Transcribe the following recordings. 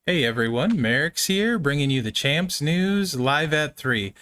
Hey everyone, Mherex here, bringing you the Champs news live at 3.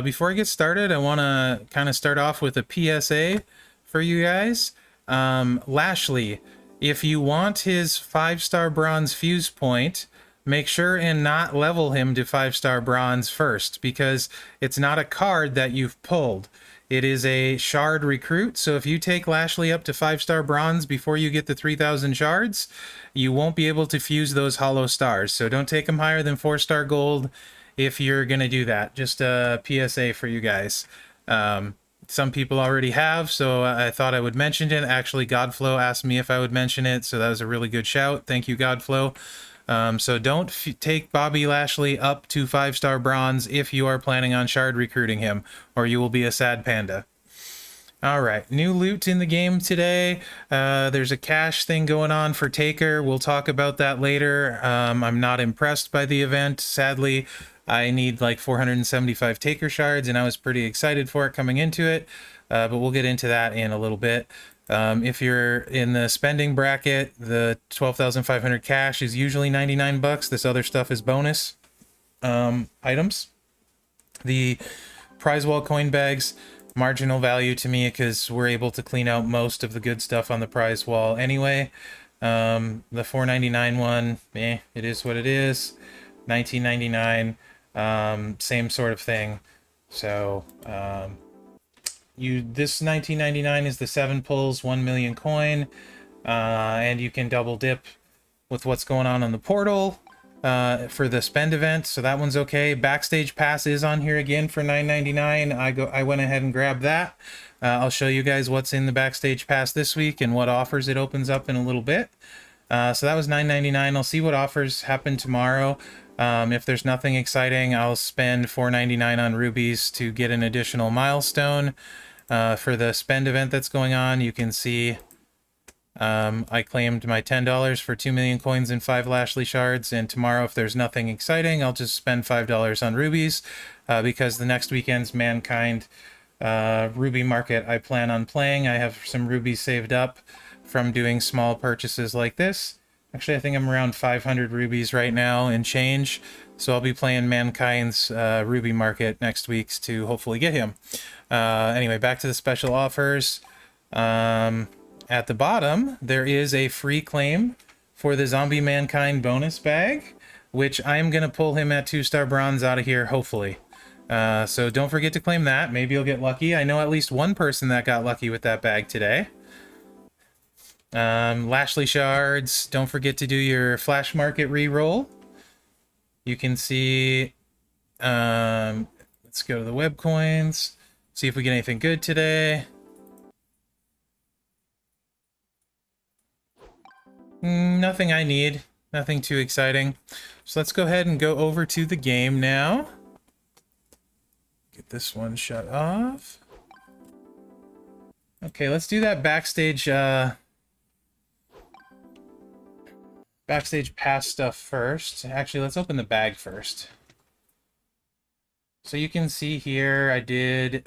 Before I get started, I want to kind of start off with a PSA for you guys. Lashley, if you want his 5-star bronze fuse point, make sure and not level him to 5-star bronze first, because it's not a card that you've pulled. It is a shard recruit, so if you take Lashley up to 5-star bronze before you get the 3,000 shards, you won't be able to fuse those hollow stars. So don't take him higher than 4-star gold if you're going to do that. Just a PSA for you guys. Some people already have, so I thought I would mention it. Actually, Godflow asked me if I would mention it, so that was a really good shout. Thank you, Godflow. So don't take Bobby Lashley up to 5-star bronze if you are planning on shard recruiting him, or you will be a sad panda. All right, new loot in the game today. There's a cash thing going on for Ztaker. We'll talk about that later. I'm not impressed by the event. Sadly, I need like 475 Ztaker shards, and I was pretty excited for it coming into it. But we'll get into that in a little bit. If you're in the spending bracket, the 12,500 cash is usually 99 bucks. This other stuff is bonus items. The prize wall coin bags, marginal value to me because we're able to clean out most of the good stuff on the prize wall anyway. The 4.99 one, it is what it is. 19.99, same sort of thing. So this 19.99 is the 7 pulls 1 million coin, and you can double dip with what's going on the portal for the spend event, so that one's okay. Backstage pass is on here again for $9.99. I went ahead and grabbed that. I'll show you guys what's in the backstage pass this week and what offers it opens up in a little bit. So that was $9.99. I'll see what offers happen tomorrow. If there's nothing exciting, I'll spend $4.99 on rubies to get an additional milestone. For the spend event that's going on, you can see I claimed my $10 for 2 million coins and 5 Lashley shards, and tomorrow, if there's nothing exciting, I'll just spend $5 on rubies, because the next weekend's Mankind ruby market I plan on playing. I have some rubies saved up from doing small purchases like this. Actually, I think I'm around 500 rubies right now and change, so I'll be playing Mankind's ruby market next week to hopefully get him. Anyway, back to the special offers. At the bottom, there is a free claim for the Zombie Mankind bonus bag, which I'm going to pull him at 2-star bronze out of here, hopefully. So don't forget to claim that. Maybe you'll get lucky. I know at least one person that got lucky with that bag today. Lashley shards, don't forget to do your flash market re-roll. You can see, let's go to the web coins, see if we get anything good today. Nothing I need, nothing too exciting. So let's go ahead and go over to the game now. Get this one shut off. Okay, let's do that backstage pass stuff first. Actually, let's open the bag first. So you can see here, I did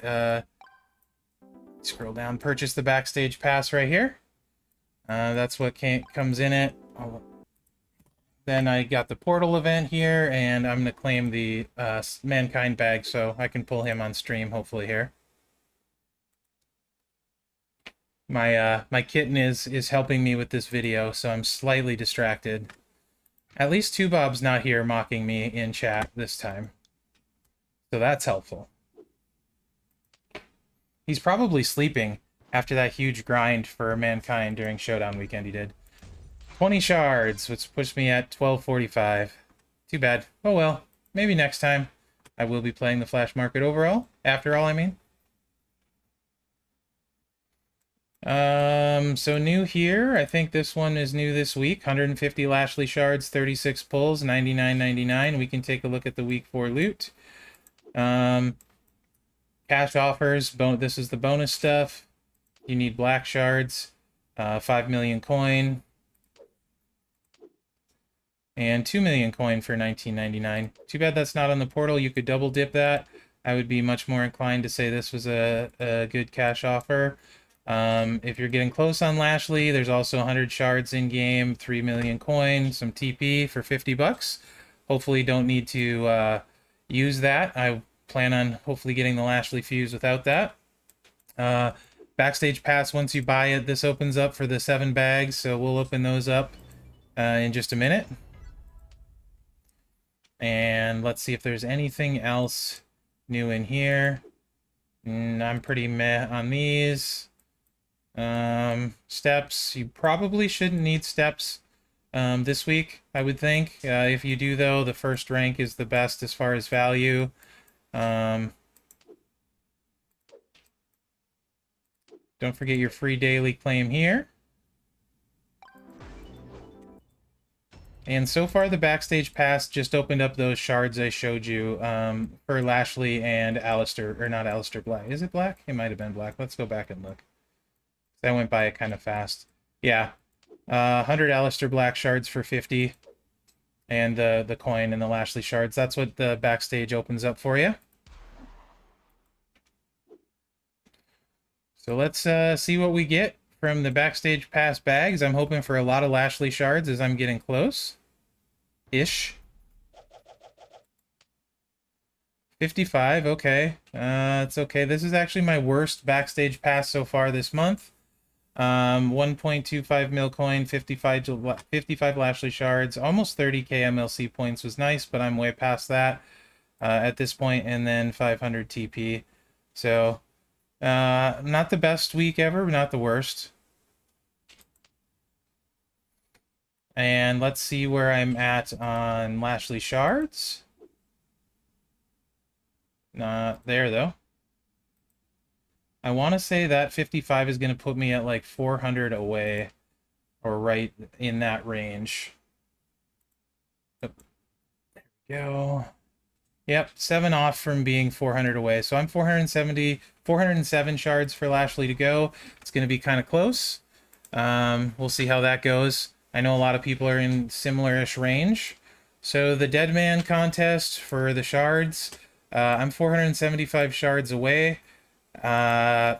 scroll down, purchase the backstage pass right here. That's what comes in it. Then I got the portal event here, and I'm going to claim the Mankind bag so I can pull him on stream hopefully here. My kitten is helping me with this video, so I'm slightly distracted. At least Two Bob's not here mocking me in chat this time, so that's helpful. He's probably sleeping after that huge grind for Mankind during Showdown weekend he did. 20 shards, which puts me at 1245. Too bad. Oh well, maybe next time. I will be playing the Flash Market overall. After all, I mean. So new here, I think this one is new this week. 150 Lashley shards, 36 pulls, 99.99. We can take a look at the week 4 loot. Cash offers, this is the bonus stuff. You need black shards, 5 million coin, and 2 million coin for 19.99. Too bad that's not on the portal. You could double dip that. I would be much more inclined to say this was a good cash offer. If you're getting close on Lashley, there's also 100 shards in game, 3 million coin, some TP for 50 bucks. Hopefully, don't need to use that. I plan on hopefully getting the Lashley fuse without that. Uh, Backstage pass, once you buy it, this opens up for the 7 bags, so we'll open those up in just a minute. And let's see if there's anything else new in here. I'm pretty meh on these. Steps, you probably shouldn't need steps this week, I would think. If you do, though, the first rank is the best as far as value. Don't forget your free daily claim here. And so far, the Backstage Pass just opened up those shards I showed you for Lashley and Alistair, or not Alistair Black. Is it Black? It might have been Black. Let's go back and look. That went by it kind of fast. Yeah, 100 Alistair Black shards for 50, and the coin and the Lashley shards. That's what the Backstage opens up for you. So let's see what we get from the Backstage Pass bags. I'm hoping for a lot of Lashley shards as I'm getting close-ish. 55, okay. It's okay. This is actually my worst Backstage Pass so far this month. 1.25 mil coin, 55 Lashley shards, almost 30k MLC points was nice, but I'm way past that at this point, and then 500 TP. So, not the best week ever, but not the worst. And let's see where I'm at on Lashley shards. Not there, though. I want to say that 55 is going to put me at like 400 away, or right in that range. Oh, there we go. Yep, 7 off from being 400 away. So I'm 407 shards for Lashley to go. It's going to be kind of close. We'll see how that goes. I know a lot of people are in similar-ish range. So the Deadman contest for the shards, I'm 475 shards away. I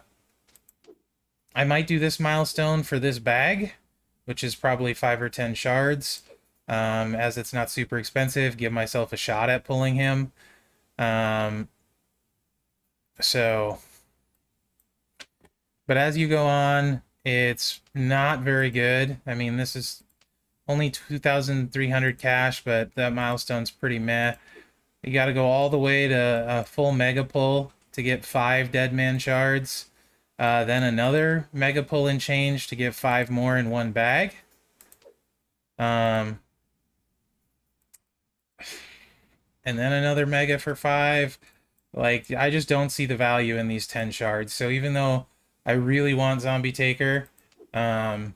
might do this milestone for this bag, which is probably 5 or 10 shards. As it's not super expensive, give myself a shot at pulling him. So, but as you go on, it's not very good. I mean, this is only 2,300 cash, but that milestone's pretty meh. You got to go all the way to a full mega pull to get 5 Deadman shards. Then another mega pull and change to get 5 more in one bag. And then another mega for 5. Like, I just don't see the value in these 10 shards. So even though I really want Ztaker, I'm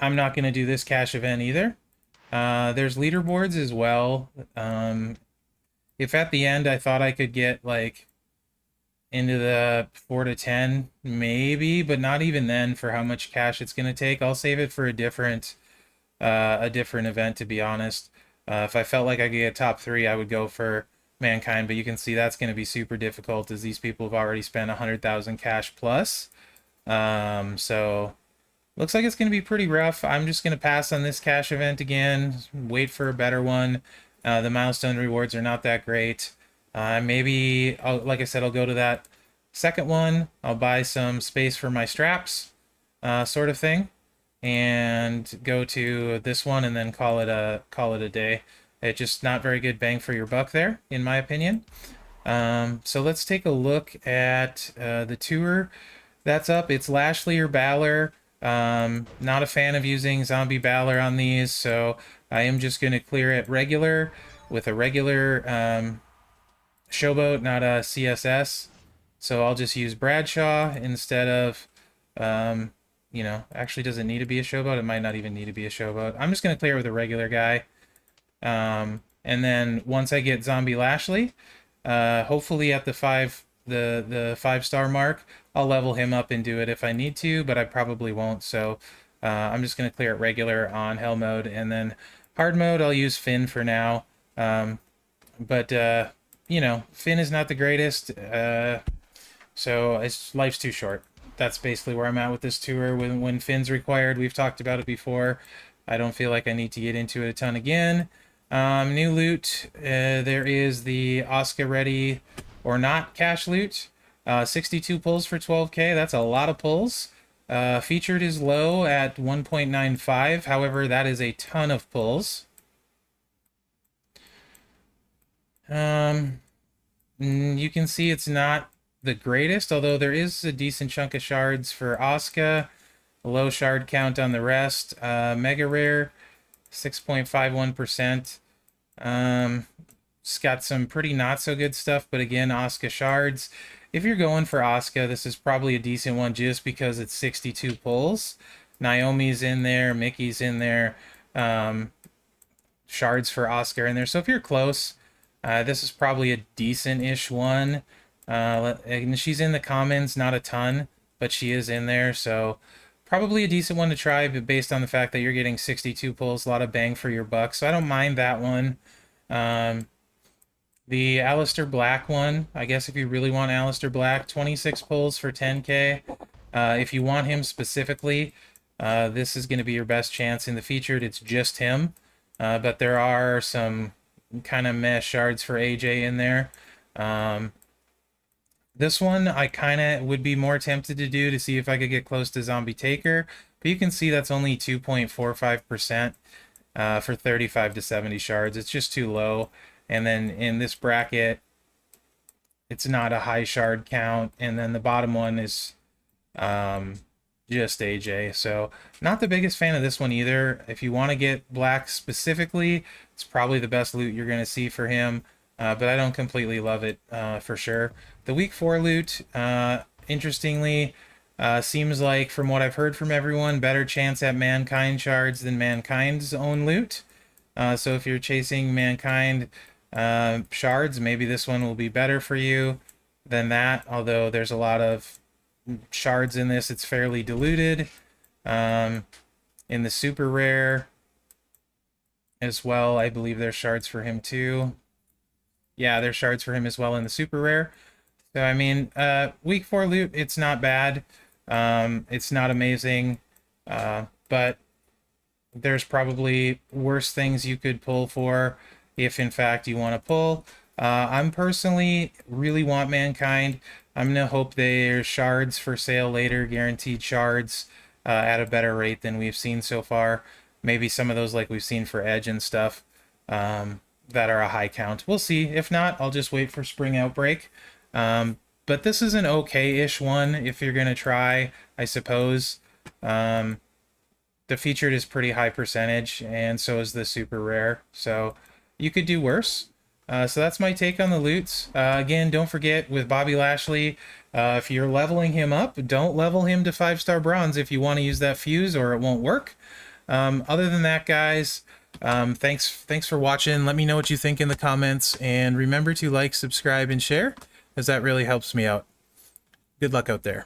not going to do this cash event either. There's leaderboards as well. If at the end I thought I could get like into the 4 to 10, maybe, but not even then for how much cash it's going to take. I'll save it for a different event, to be honest. If I felt like I could get top 3, I would go for Mankind, but you can see that's going to be super difficult as these people have already spent 100,000 cash plus. So looks like it's going to be pretty rough. I'm just going to pass on this cash event again, wait for a better one. The milestone rewards are not that great. Maybe, like I said, I'll go to that second one. I'll buy some space for my straps, sort of thing, and go to this one and then call it a day. It's just not very good bang for your buck there, in my opinion. So let's take a look at the tour that's up. It's Lashley or Balor. Not a fan of using Zombie Balor on these, so I am just going to clear it regular with a regular showboat, not a CSS. So I'll just use Bradshaw instead of, actually, does it need to be a showboat? It might not even need to be a showboat. I'm just going to clear it with a regular guy. And then once I get Zombie Lashley, hopefully at the 5-star mark, I'll level him up and do it if I need to, but I probably won't. So I'm just going to clear it regular on hell mode, and then hard mode, I'll use Finn for now. But Finn is not the greatest. So life's too short. That's basically where I'm at with this tour. When Finn's required, we've talked about it before. I don't feel like I need to get into it a ton again. New loot, there is the Oscar Ready or Not cash loot. 62 pulls for 12k. That's a lot of pulls. Featured is low at 1.95. However, that is a ton of pulls. You can see it's not the greatest, although there is a decent chunk of shards for Oscar. Low shard count on the rest. Mega rare, 6.51%. It's got some pretty not so good stuff, but again, Oscar shards. If you're going for Oscar, this is probably a decent one just because it's 62 pulls. Naomi's in there, Mickey's in there, shards for Oscar in there. So if you're close, this is probably a decent-ish one. And she's in the commons, not a ton, but she is in there, so probably a decent one to try, but based on the fact that you're getting 62 pulls, a lot of bang for your buck, so I don't mind that one. The Alistair Black one, I guess if you really want Alistair Black, 26 pulls for 10k. If you want him specifically, this is going to be your best chance in the featured. It's just him, but there are some kind of meh shards for AJ in there. This one I kind of would be more tempted to do to see if I could get close to Ztaker, but you can see that's only 2.45% for 35 to 70 shards. It's just too low. And then in this bracket, it's not a high shard count. And then the bottom one is just AJ. So not the biggest fan of this one either. If you want to get Black specifically, it's probably the best loot you're going to see for him. But I don't completely love it for sure. The week 4 loot, interestingly, seems like from what I've heard from everyone, better chance at Mankind shards than Mankind's own loot. So if you're chasing Mankind shards, maybe this one will be better for you than that. Although there's a lot of shards in this, it's fairly diluted. In the super rare as well, I believe there's shards for him too. Yeah, there's shards for him as well in the super rare. So I mean, week 4 loot, it's not bad. It's not amazing, but there's probably worse things you could pull for if in fact you want to pull. I'm personally really want Mankind. I'm gonna hope there's shards for sale later, guaranteed shards at a better rate than we've seen so far. Maybe some of those like we've seen for Edge and stuff that are a high count. We'll see. If not, I'll just wait for Spring Outbreak. But this is an okay-ish one if you're gonna try, I suppose. The featured is pretty high percentage, and so is the super rare. So you could do worse. So that's my take on the loots. Again, don't forget with Bobby Lashley, if you're leveling him up, don't level him to 5-star bronze if you want to use that fuse or it won't work. Other than that, guys, thanks for watching. Let me know what you think in the comments, and remember to like, subscribe, and share, as that really helps me out. Good luck out there.